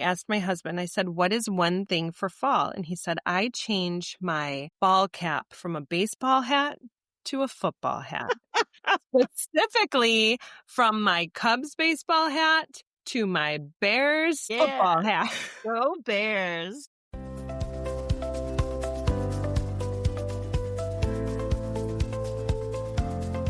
asked my husband, I said, what is one thing for fall? And he said, I change my ball cap from a baseball hat to a football hat. Specifically from my Cubs baseball hat to my Bears football hat. Go Bears.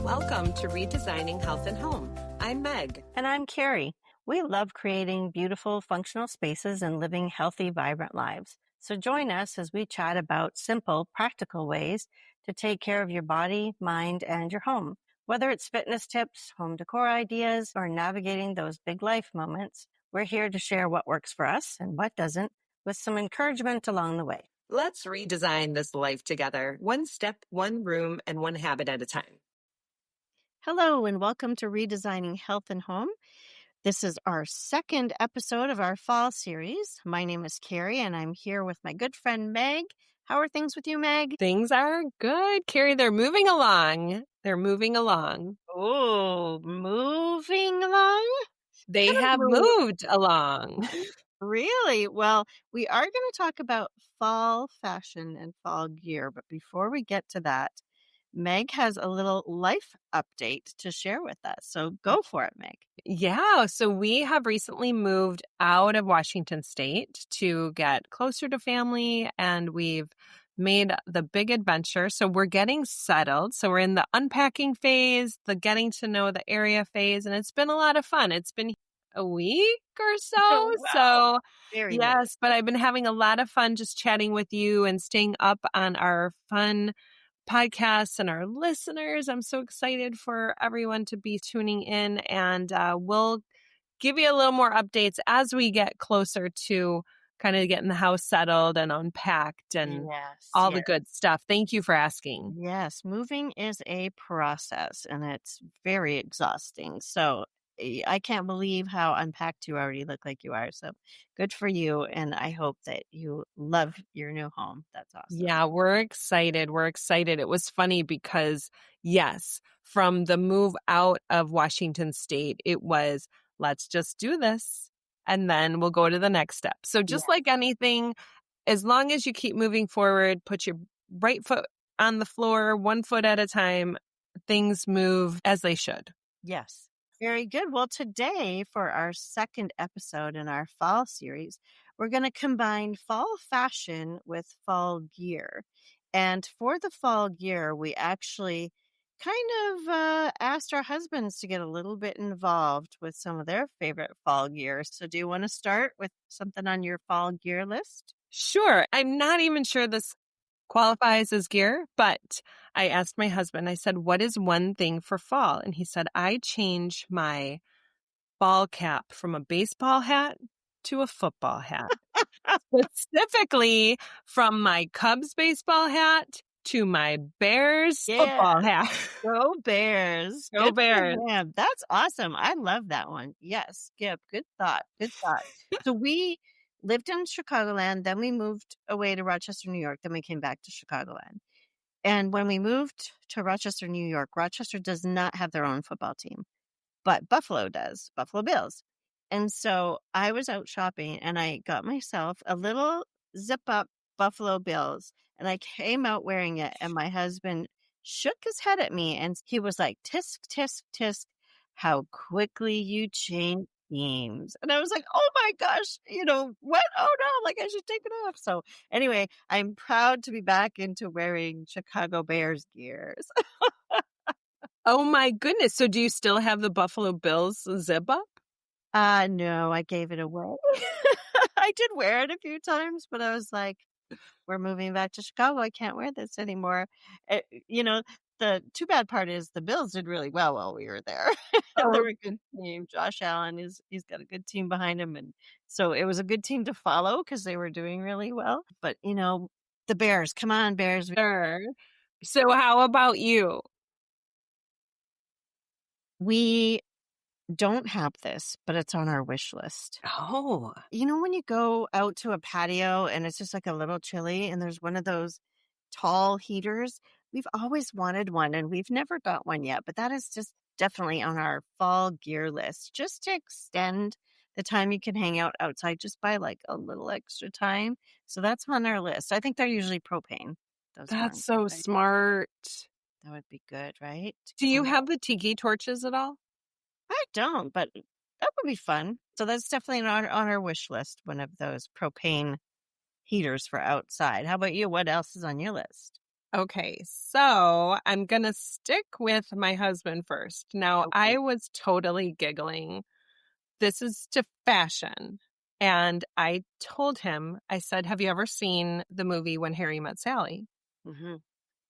Welcome to Redesigning Health and Home. I'm Meg. And I'm Kerri. We love creating beautiful, functional spaces and living healthy, vibrant lives. So join us as we chat about simple, practical ways to take care of your body, mind, and your home. Whether it's fitness tips, home decor ideas, or navigating those big life moments, we're here to share what works for us and what doesn't, with some encouragement along the way. Let's redesign this life together, one step, one room, and one habit at a time. Hello, and welcome to Redesigning Health and Home. This is our second episode of our fall series. My name is Kerri, and I'm here with my good friend Meg. How are things with you, Meg? Things are good, Kerri. They're moving along. Oh, moving along? They have moved along. Really? Well, we are going to talk about fall fashion and fall gear. But before we get to that, Meg has a little life update to share with us. So go for it, Meg. Yeah. So we have recently moved out of Washington State to get closer to family, and we've made the big adventure. So we're getting settled. So we're in the unpacking phase, the getting to know the area phase, and it's been a lot of fun. It's been a week or so. Oh, wow. So Very yes, nice. but I've been having a lot of fun just chatting with you and staying up on our fun podcasts and our listeners. I'm so excited for everyone to be tuning in, and we'll give you a little more updates as we get closer to kind of getting the house settled and unpacked and all the good stuff. Thank you for asking. Yes, moving is a process and it's very exhausting. So I can't believe how unpacked you already look like you are. So good for you. And I hope that you love your new home. That's awesome. Yeah, we're excited. It was funny because, yes, from the move out of Washington State, it was, let's just do this, and then we'll go to the next step. So just like anything, as long as you keep moving forward, put your right foot on the floor, one foot at a time, things move as they should. Yes. Very good. Well, today for our second episode in our fall series, we're going to combine fall fashion with fall gear. And for the fall gear, we actually kind of asked our husbands to get a little bit involved with some of their favorite fall gear. So do you want to start with something on your fall gear list? Sure. I'm not even sure this qualifies as gear, but I asked my husband, I said, what is one thing for fall? And he said, I change my ball cap from a baseball hat to a football hat. Specifically from my Cubs baseball hat to my Bears football hat. Go Bears. Go Good for Bears. them. That's awesome. I love that one. Yes, Skip. Good thought. Good thought. So we lived in Chicagoland, then we moved away to Rochester, New York, then we came back to Chicagoland. And when we moved to Rochester, New York, Rochester does not have their own football team, but Buffalo does, Buffalo Bills. And so I was out shopping and I got myself a little zip up Buffalo Bills and I came out wearing it. And my husband shook his head at me and he was like, tisk, tisk, tisk, how quickly you change teams. And I was like, oh my gosh, what? Oh no, like I should take it off. So anyway, I'm proud to be back into wearing Chicago Bears gears. Oh my goodness. So do you still have the Buffalo Bills zip up? No, I gave it away. I did wear it a few times, but I was like, we're moving back to Chicago. I can't wear this anymore. The too bad part is the Bills did really well while we were there. They're a good team. Josh Allen he's got a good team behind him. And so it was a good team to follow because they were doing really well. But the Bears, come on, Bears. Sure. So how about you? We don't have this, but it's on our wish list. Oh. When you go out to a patio and it's just like a little chilly and there's one of those tall heaters, we've always wanted one and we've never got one yet, but that is just definitely on our fall gear list, just to extend the time you can hang out outside, just buy like a little extra time. So that's on our list. I think they're usually propane, those That's ones, so right? smart. That would be good, right? To Do get you one of have the tiki torches at all? I don't, but that would be fun. So that's definitely on our wish list, one of those propane heaters for outside. How about you? What else is on your list? Okay, so I'm gonna stick with my husband first. Now, Okay. I was totally giggling. This is to fashion. And I told him, I said, have you ever seen the movie When Harry Met Sally? Hmm.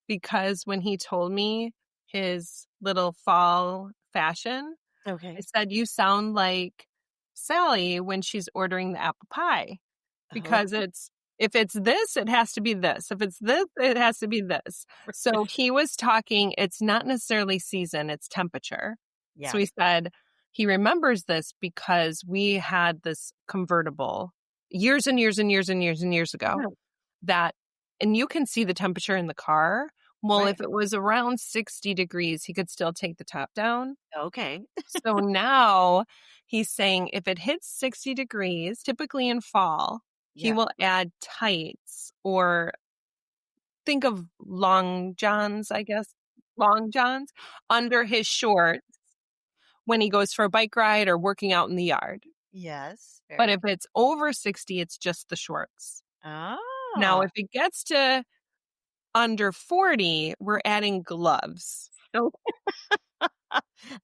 Because when he told me his little fall fashion, I Okay. said, you sound like Sally when she's ordering the apple pie. Oh, Because it's if it's this, it has to be this. If it's this, it has to be this. So he was talking, it's not necessarily season, it's temperature. So he yes. said he remembers this because we had this convertible years and years and years and years and years ago Oh, that and you can see the temperature in the car. Well, right. if it was around 60 degrees, he could still take the top down. Okay. So now he's saying if it hits 60 degrees, typically in fall, he Yeah. will add tights or think of long johns, I guess, long johns under his shorts when he goes for a bike ride or working out in the yard. Yes. But Very if good. it's over 60, it's just the shorts. Now, Oh, if it gets to under 40, we're adding gloves. so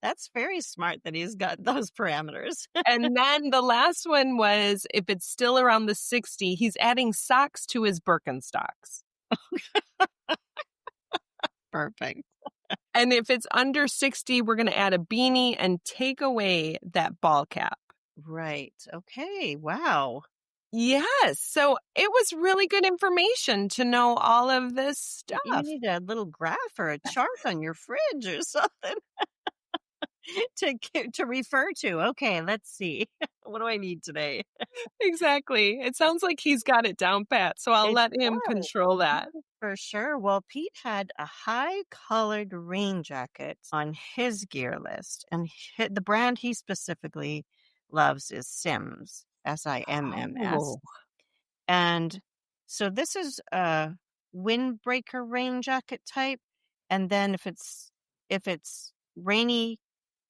that's very smart that he's got those parameters. And then the last one was if it's still around the 60, he's adding socks to his Birkenstocks. Perfect. And if it's under 60, we're going to add a beanie and take away that ball cap. Right. Okay. Wow. Yes. So it was really good information to know all of this You stuff. need a little graph or a chart on your fridge or something to refer to. Okay, let's see. What do I need today? Exactly. It sounds like he's got it down pat. So I'll It let him does. control that. For sure. Well, Pete had a high collared rain jacket on his gear list, and the brand he specifically loves is Sims, Simms. Oh, And so this is a windbreaker rain jacket type. And then if it's rainy,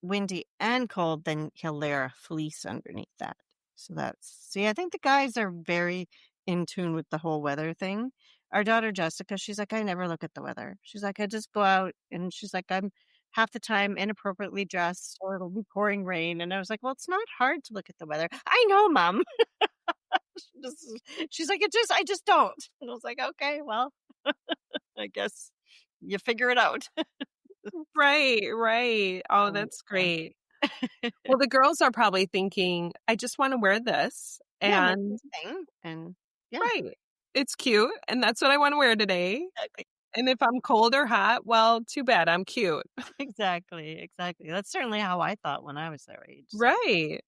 windy, and cold, then he'll layer a fleece underneath that. So I think the guys are very in tune with the whole weather thing. Our daughter Jessica, she's like, I never look at the weather. She's like, I just go out and she's like, I'm half the time inappropriately dressed or it'll be pouring rain. And I was like, well, it's not hard to look at the weather. I know, Mom. Just- she's like, I just don't. And I was like, okay, well, I guess you figure it out. right, right. Oh, Oh, that's great. Well, the girls are probably thinking, I just want to wear this. yeah, make And this thing. And yeah, right, it's cute. And that's what I want to wear today. exactly. And if I'm cold or hot, well, too bad. I'm cute. Exactly. Exactly. That's certainly how I thought when I was their age. Right.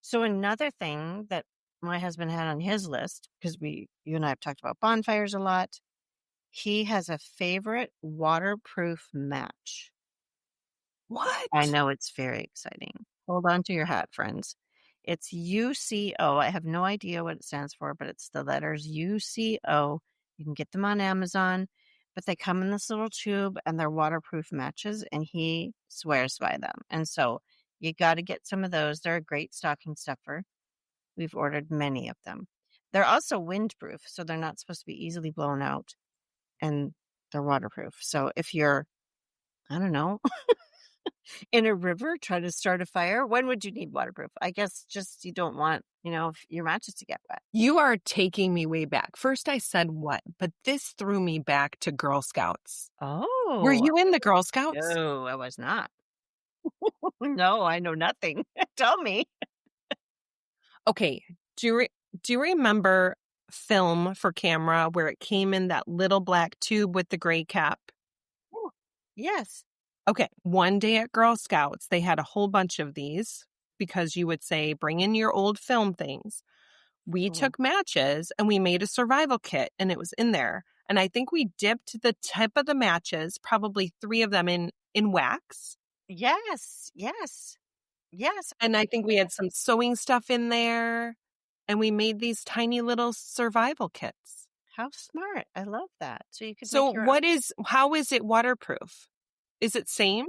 So another thing that my husband had on his list, because you and I have talked about bonfires a lot, he has a favorite waterproof match. I What? know it's very exciting. Hold on to your hat, friends. It's UCO. I have no idea what it stands for, but it's the letters UCO. You can get them on Amazon, but they come in this little tube and they're waterproof matches, and he swears by them. And so you got to get some of those. They're a great stocking stuffer. We've ordered many of them. They're also windproof, so they're not supposed to be easily blown out, and they're waterproof. So if you're, I don't know, in a river, try to start a fire. When would you need waterproof? I guess just you don't want, your matches to get wet. You are taking me way back. First, I said what, but this threw me back to Girl Scouts. Were Oh, you in the Girl Scouts? no, I was not. No, I know nothing. Tell me. Okay. Do you remember film for camera where it came in that little black tube with the gray cap? Oh, yes. Okay. One day at Girl Scouts, they had a whole bunch of these because you would say, bring in your old film things. We Mhm. took matches and we made a survival kit and it was in there. And I think we dipped the tip of the matches, probably 3 of them in wax. Yes, yes. Yes. And I think we had some sewing stuff in there, and we made these tiny little survival kits. How smart. I love that. So you could So make your own. how is it waterproof? Is it same?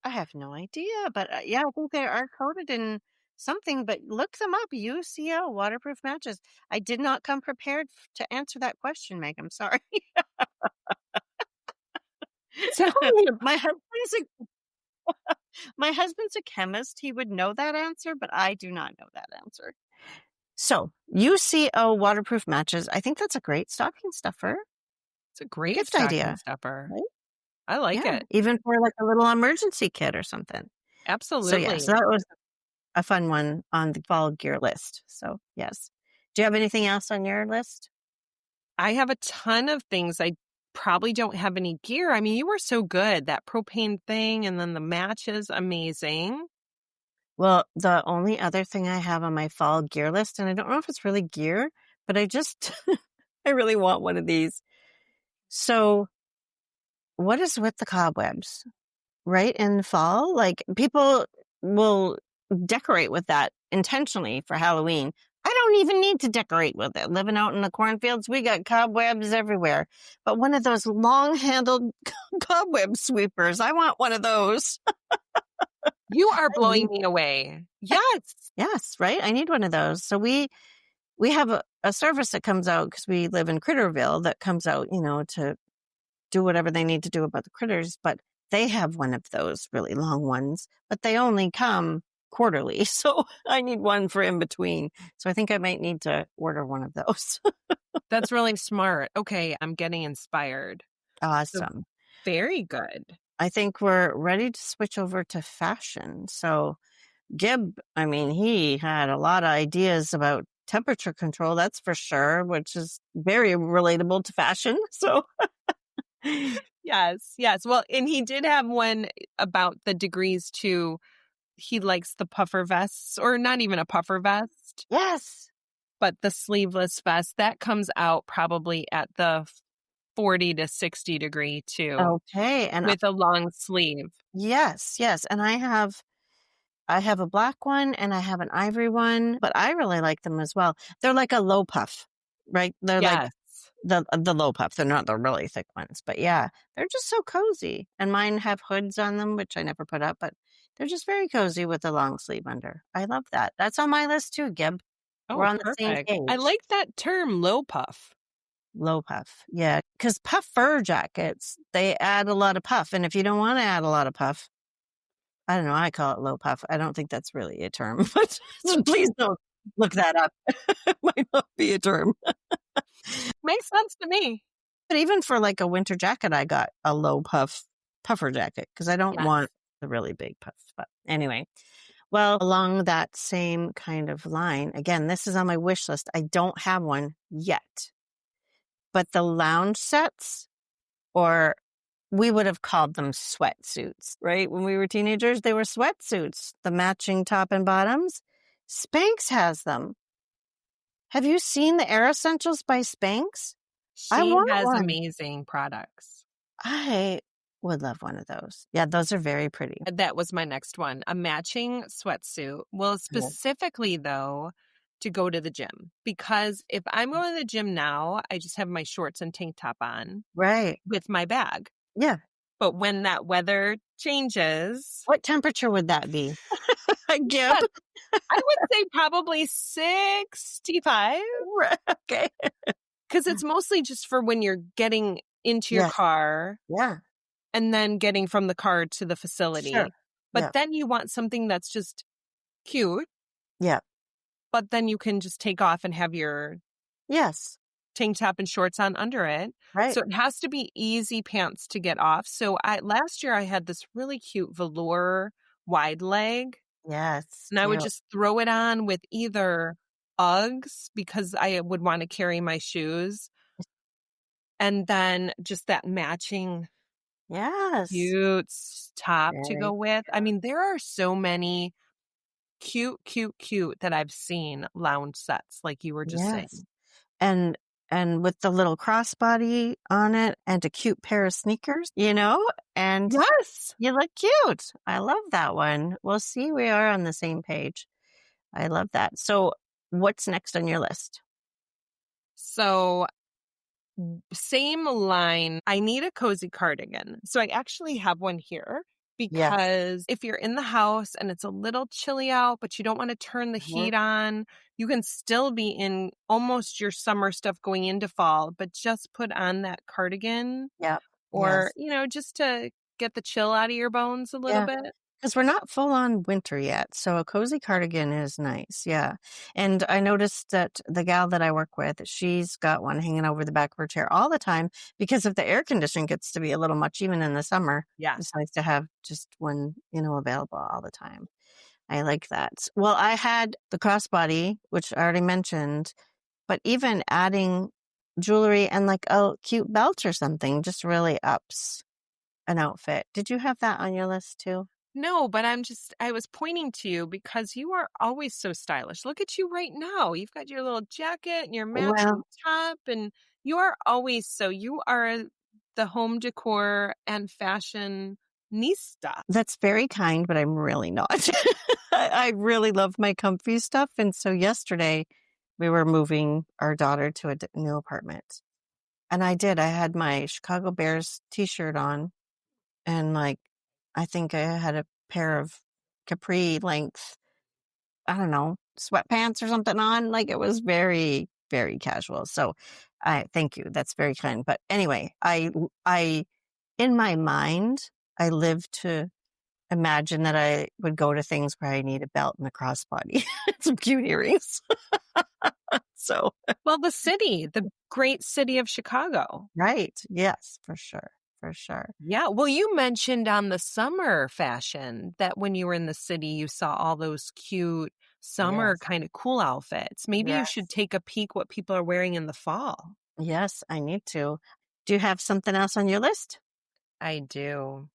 I have no idea, but yeah, I think they are coated in something, but look them up. UCL waterproof matches. I did not come prepared to answer that question, Meg. I'm sorry. Tell me about my husband's a my husband's a chemist. He would know that answer, but I do not know that answer. So, UCO waterproof matches. I think that's a great stocking stuffer It's a great gift stocking idea, stuffer. right? I like Yeah, it. even for like a little emergency kit or something. So, yeah, so Absolutely. that was a fun one on the fall gear list. So, yes. Do you have anything else on your list? I have a ton of things. I probably don't have any gear. I mean, you were so good. That propane thing and then the matches, amazing. Well, the only other thing I have on my fall gear list, and I don't know if it's really gear, but I just, I really want one of these. So, what is with the cobwebs? Right in the fall, like people will decorate with that intentionally for Halloween. I don't even need to decorate with it. Living out in the cornfields, we got cobwebs everywhere. But one of those long handled cobweb sweepers, I want one of those. You are I blowing need, me away. Yes. yes, right? I need one of those. So we have a service that comes out because we live in Critterville that comes out, to do whatever they need to do about the critters, but they have one of those really long ones, but they only come quarterly. So I need one for in between. So I think I might need to order one of those. That's really smart. Okay, I'm getting inspired. So Awesome. very good. I think we're ready to switch over to fashion. So Gib, I mean, he had a lot of ideas about temperature control, that's for sure, which is very relatable to fashion. So Yes, yes. Well, and he did have one about the degrees too. He likes the puffer vests, or not even a puffer vest, yes. but the sleeveless vest that comes out probably at the 40 to 60 degree too, Okay. And with a long sleeve. yes, yes. And I have a black one and I have an ivory one, but I really like them as well. They're like a low puff, right? They're like Yes. the low puff. They're not the really thick ones, but yeah, they're just so cozy. And mine have hoods on them, which I never put up, but they're just very cozy with the long sleeve under. I love that. That's on my list too, Gib. We're Oh, on the same perfect. I page. like that term, low puff. Low puff. Yeah. Because puff fur jackets, they add a lot of puff. And if you don't want to add a lot of puff, I don't know. I call it low puff. I don't think that's really a term, but so please don't look that up. It might not be a term. Makes sense to me. But even for like a winter jacket, I got a low puff puffer jacket because I don't Yes. want the really big puff. But anyway, well, along that same kind of line, again, this is on my wish list. I don't have one yet, but the lounge sets, or we would have called them sweatsuits, right? When we were teenagers, they were sweatsuits, the matching top and bottoms. Spanx has them. Have you seen the Air Essentials by Spanx? I She want has one. amazing products. I would love one of those. Yeah, those are very pretty. That was my next one, a matching sweatsuit. Well, Yeah. specifically though, to go to the gym. Because if I'm going to the gym now, I just have my shorts and tank top on Right. with my bag. Yeah. But when that weather changes, What temperature would that be? Gib? but I would say probably 65, Okay. because it's mostly just for when you're getting into your Yes. car Yeah. and then getting from the car to the Sure. facility. But Yeah. then you want something that's just cute, Yeah. but then you can just take off and have your Yes. tank top and shorts on under it. Right. So it has to be easy pants to get off. So last year I had this really cute velour wide leg, Yes. and I would Cute. just throw it on with either Uggs because I would want to carry my shoes, and then just that matching Yes. cute top to Very go with. I mean, there are so many cute that I've seen lounge sets, like you were just yes. saying. And and with the little crossbody on it and a cute pair of sneakers, and Yes. you look cute. I love that one. Well, see, we are on the same page. I love that. So, what's next on your list? So same line. I need a cozy cardigan. So I actually have one here Yes. because if you're in the house and it's a little chilly out, but you don't want to turn the Mhm. heat on, you can still be in almost your summer stuff going into fall, but just put on that cardigan Yep. or, Yes. just to get the chill out of your bones a little Yeah. bit. Because we're not full on winter yet. So a cozy cardigan is nice. Yeah. And I noticed that the gal that I work with, she's got one hanging over the back of her chair all the time because if the air conditioning gets to be a little much, even in the summer, Yeah. it's nice to have just one, available all the time. I like that. Well, I had the crossbody, which I already mentioned, but even adding jewelry and like a cute belt or something just really ups an outfit. Did you have that on your list too? No, but I was pointing to you because you are always so stylish. Look at you right now. You've got your little jacket and your matching Well, top, and you are the home decor and fashion nista. that's very kind, but I'm really not. I really love my comfy stuff. And so yesterday we were moving our daughter to a new apartment. And I did. I had my Chicago Bears t-shirt on and I think I had a pair of capri length, I don't know, sweatpants or something on. Like it was very, very casual. So I thank you. That's very kind. But anyway, in my mind, I live to imagine that I would go to things where I need a belt and a crossbody, some cute earrings. So, Well, the great city of Chicago. right. Yes, for sure. For sure. Yeah. Well, you mentioned on the summer fashion that when you were in the city, you saw all those cute summer Yes. kind of cool outfits. Maybe you should Yes. take a peek what people are wearing in the fall. Yes, I need to. Do you have something else on your list? I do.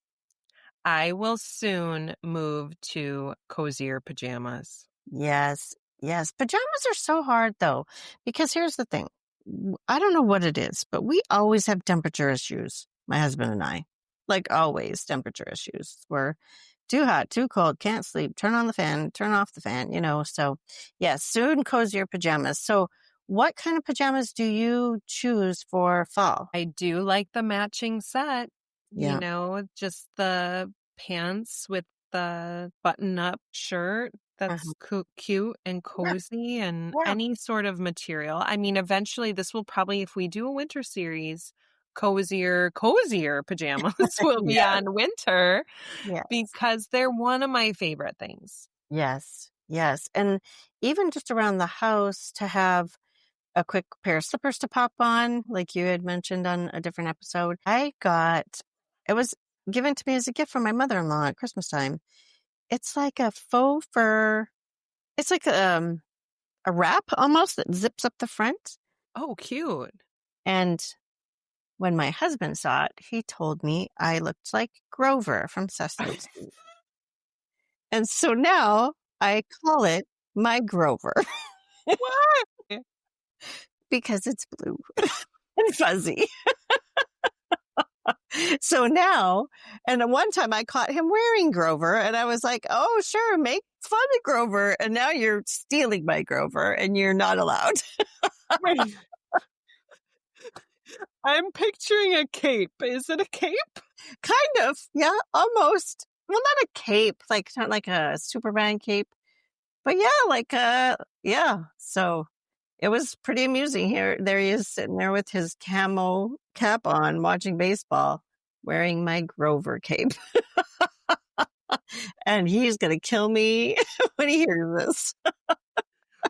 I will soon move to cozier pajamas. Yes. Yes. Pajamas are so hard though, because here's the thing. I don't know what it is, but we always have temperature issues, my husband and I. Like always, temperature issues. We're too hot, too cold, can't sleep, turn on the fan, turn off the fan, So, yes, soon cozier pajamas. So, what kind of pajamas do you choose for fall? I do like the matching set, Yeah. just the pants with the button up shirt that's Uh-huh. cute and Yeah. cozy and Yeah. any sort of material. I mean, eventually this will probably, if we do a winter series, cozier pajamas will be Yes. on winter Yes. because they're one of my favorite things. Yes. Yes. And even just around the house to have a quick pair of slippers to pop on, like you had mentioned on a different episode. It was given to me as a gift from my mother-in-law at Christmas time. It's like a faux fur, it's like a wrap almost that zips up the front. Oh, cute. And when my husband saw it, he told me I looked like Grover from Sesame Street. And so now I call it my Grover Why? because it's blue and fuzzy. So now, and at one time I caught him wearing Grover and I was like, oh, sure, make fun of Grover. And now you're stealing my Grover and you're not allowed. Wait, I'm picturing a cape. Is it a cape? Kind of. Yeah, almost. Well, not a cape, like not like a Superman cape, but yeah, yeah. So it was pretty amusing. There he is sitting there with his camo cap on, watching baseball, wearing my Grover cape. And he's going to kill me when he hears this.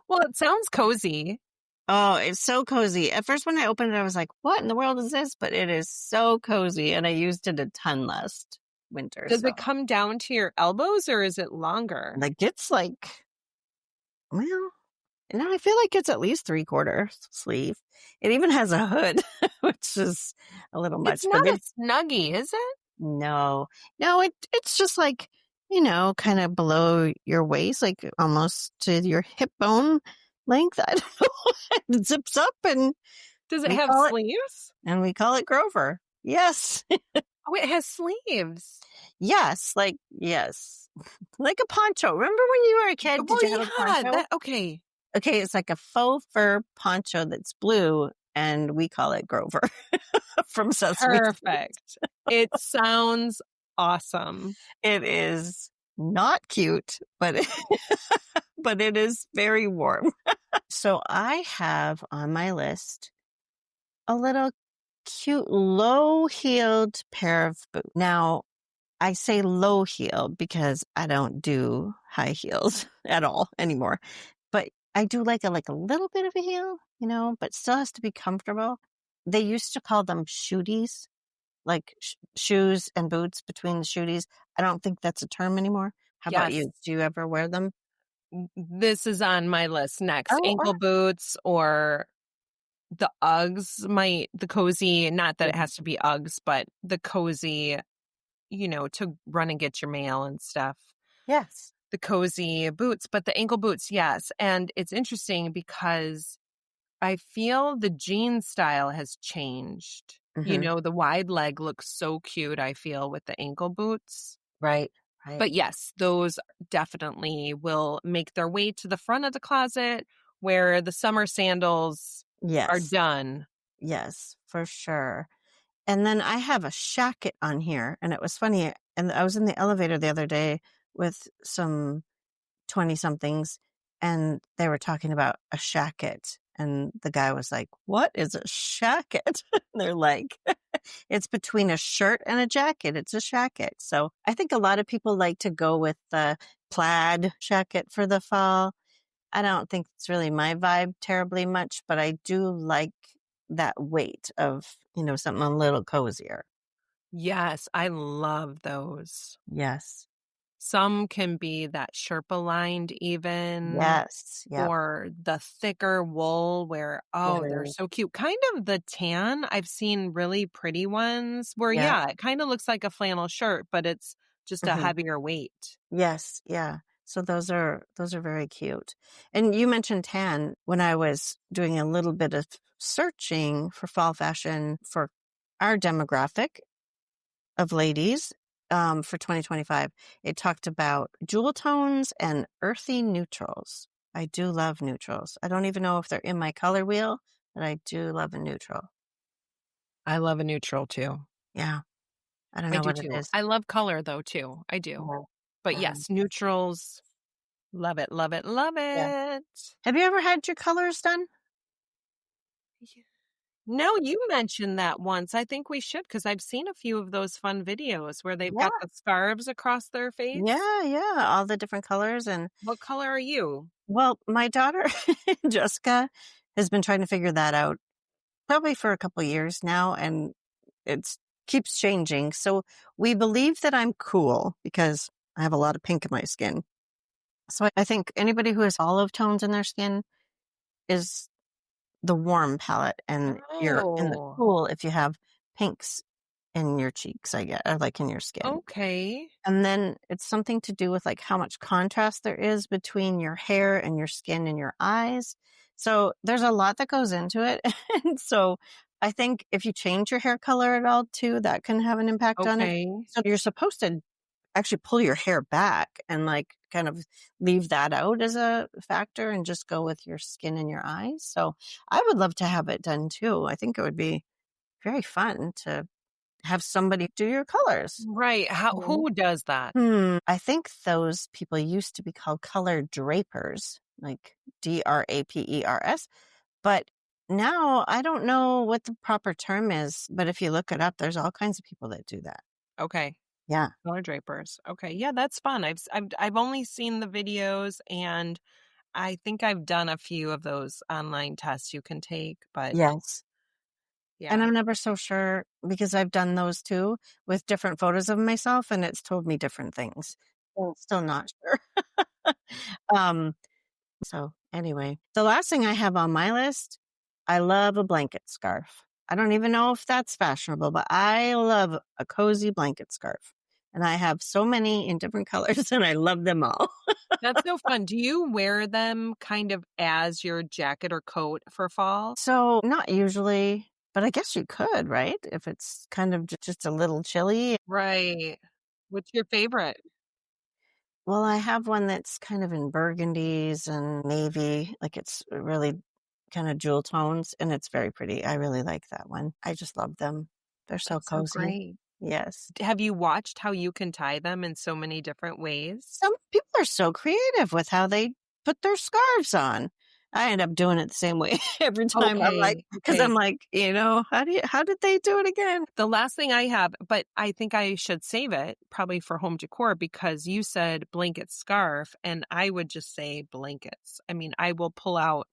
Well, it sounds cozy. Oh, it's so cozy. At first, when I opened it, I was like, what in the world is this? But it is so cozy. And I used it a ton last winter. Does So, it come down to your elbows or is it longer? it's well, I feel like it's at least 3/4 sleeve. It even has a hood, which is a little It's much, but not a it's snuggie, is it? no, no, it's just kind of below your waist, like almost to your hip bone length. I don't know. It zips up and Does it We have call it sleeves? and we call it Grover. Yes. Oh, it has sleeves. Yes, yes. Like a poncho. Remember when you were a kid, did Well, you have a yeah, poncho? that okay. Okay, it's like a faux fur poncho that's blue, and we call it Grover from Sesame Street. Perfect. It sounds awesome. It is not cute, but but it is very warm. So I have on my list a little cute low-heeled pair of boots. Now, I say low heel because I don't do high heels at all anymore. But I do like a little bit of a heel, but still has to be comfortable. They used to call them shooties, like shoes and boots between the shooties. I don't think that's a term anymore. How about Yes. you? Do you ever wear them? This is on my list next. Oh, Ankle boots or the Uggs, the cozy, not that it yeah. has to be Uggs, but the cozy, to run and get your mail and stuff. Yes. The cozy boots, but the ankle boots, yes. And it's interesting because I feel the jean style has changed. Hmm. The wide leg looks so cute, I feel, with the ankle boots. Right. Right. But yes, those definitely will make their way to the front of the closet where the summer sandals are Yes. done. Yes, for sure. And then I have a shacket on here, and it was funny. And I was in the elevator the other day with some 20 somethings, and they were talking about a shacket. And the guy was like, "What is a shacket?" They're like, "It's between a shirt and a jacket. It's a shacket." So I think a lot of people like to go with the plaid shacket for the fall. I don't think it's really my vibe terribly much, but I do like that weight of, something a little cozier. Yes, I love those. Yes. Some can be that Sherpa lined even, Yes. Yep. or the thicker wool where, It oh, they're is. so cute. Kind of the tan. I've seen really pretty ones where, Yeah. yeah, it kind of looks like a flannel shirt, but it's just a Hmm. heavier weight. Yes. Yeah. So those are very cute. And you mentioned tan. When I was doing a little bit of searching for fall fashion for our demographic of ladies, for 2025, it talked about jewel tones and earthy neutrals. I do love neutrals. I don't even know if they're in my color wheel, but I do love a neutral. I love a neutral too. Yeah. I don't I know do what it too. is. I love color though too. I do. Yeah. But Um, yes, neutrals, love it, love it, love yeah. it. Have you ever had your colors done? Yeah. No, you mentioned that once. I think we should because I've seen a few of those fun videos where they've Yeah. got the scarves across their face. Yeah. Yeah. All the different colors. And What color are you? well, my daughter, Jessica, has been trying to figure that out probably for a couple years now. And it's keeps changing. So we believe that I'm cool because I have a lot of pink in my skin. So I think anybody who has olive tones in their skin is the warm palette, and you're in the Oh, cool if you have pinks in your cheeks, I guess, or like in your skin. okay. And then it's something to do with like how much contrast there is between your hair and your skin and your eyes. So there's a lot that goes into it. And so I think if you change your hair color at all too, that can have an impact on it. Okay. So you're supposed to actually pull your hair back and like kind of leave that out as a factor and just go with your skin and your eyes. So I would love to have it done too. I think it would be very fun to have somebody do your colors. Right. Mhm. Who does that? I think those people used to be called color drapers, like drapers. But now I don't know what the proper term is, but if you look it up, there's all kinds of people that do that. Okay. Yeah. Color drapers. Okay. Yeah, that's fun. I've only seen the videos and I think I've done a few of those online tests you can take, but Yes. And yeah. I'm never so sure because I've done those too with different photos of myself and it's told me different things. So I'm still not sure. um, so anyway, the last thing I have on my list, I love a blanket scarf. I don't even know if that's fashionable, but I love a cozy blanket scarf. And I have so many in different colors and I love them all. That's so fun. Do you wear them kind of as your jacket or coat for fall? So not usually, but I guess you could, right? If it's kind of just a little chilly. Right. What's your favorite? Well, I have one that's kind of in burgundies and navy, like it's really kind of jewel tones, and it's very pretty. I really like that one. I just love them. They're so That's so cozy. great. Yes. Have you watched how you can tie them in so many different ways? Some people are so creative with how they put their scarves on. I end up doing it the same way every time. Okay, because I'm okay. like, how did they do it again? The last thing I have, but I think I should save it probably for home decor because you said blanket scarf, and I would just say blankets. I mean, I will pull out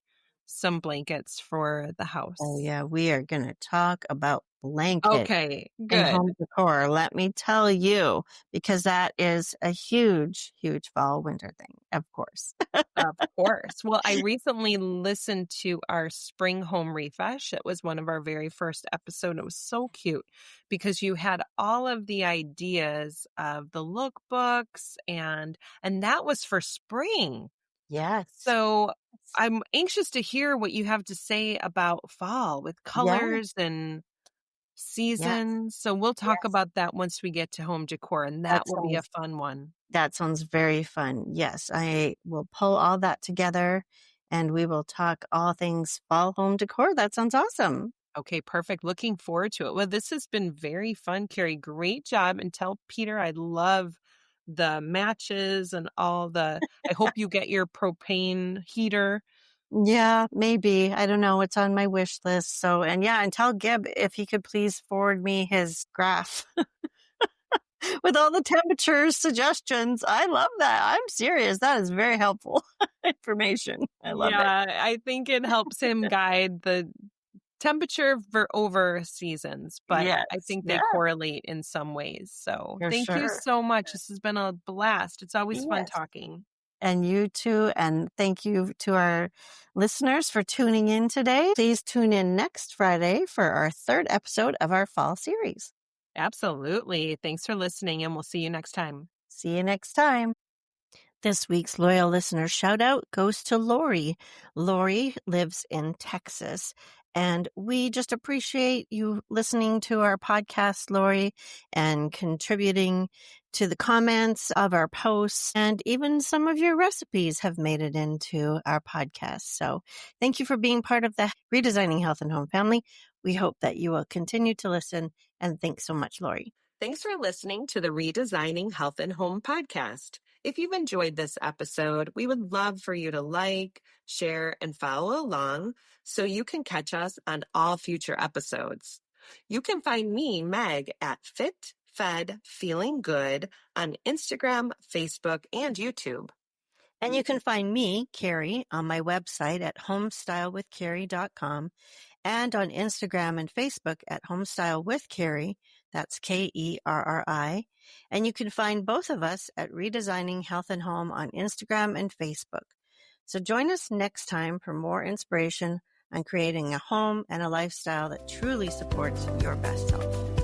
some blankets for the Oh house. yeah, we are going to talk about blankets Okay, and good. home decor. Let me tell you, because that is a huge, huge fall winter thing, of course. Of course. Well, I recently listened to our spring home refresh. It was one of our very first episode. It was so cute because you had all of the ideas of the lookbooks and that was for spring. Yes. So I'm anxious to hear what you have to say about fall with Yes. colors and Yes. seasons. So we'll talk Yes. about that once we get to home decor, and That that will be a sounds fun one. that sounds very fun. Yes, I will pull all that together and we will talk all things fall home decor. That sounds awesome. Okay, perfect. Looking forward to it. Well, this has been very fun, Kerri. Great job. And tell Peter I love the matches and all the. I hope you get your propane heater. Yeah, maybe. I don't know. It's on my wish list. So, and yeah, and tell Gib if he could please forward me his graph with all the temperature suggestions. I love that. I'm serious. That is very helpful information. I love it. Yeah, I think it helps him guide the temperature for over seasons, but I Yes. think they Yeah, correlate in some ways. So for thank you sure. so much. This has been a blast. It's always fun Yes. talking. And you too. And thank you to our listeners for tuning in today. Please tune in next Friday for our third episode of our fall series. Absolutely. Thanks for listening, and we'll see you next time. See you next time. This week's loyal listener shout out goes to Lori. Lori lives in Texas, and we just appreciate you listening to our podcast, Lori, and contributing to the comments of our posts. And even some of your recipes have made it into our podcast. So thank you for being part of the Redesigning Health and Home family. We hope that you will continue to listen. And thanks so much, Lori. Thanks for listening to the Redesigning Health and Home podcast. If you've enjoyed this episode, we would love for you to like, share, and follow along so you can catch us on all future episodes. You can find me, Meg, at Fit, Fed, Feeling Good on Instagram, Facebook, and YouTube. And you can find me, Kerri, on my website at homestylewithkerri.com and on Instagram and Facebook at Homestyle with Kerri. That's Kerri. And you can find both of us at Redesigning Health and Home on Instagram and Facebook. So join us next time for more inspiration on creating a home and a lifestyle that truly supports your best health.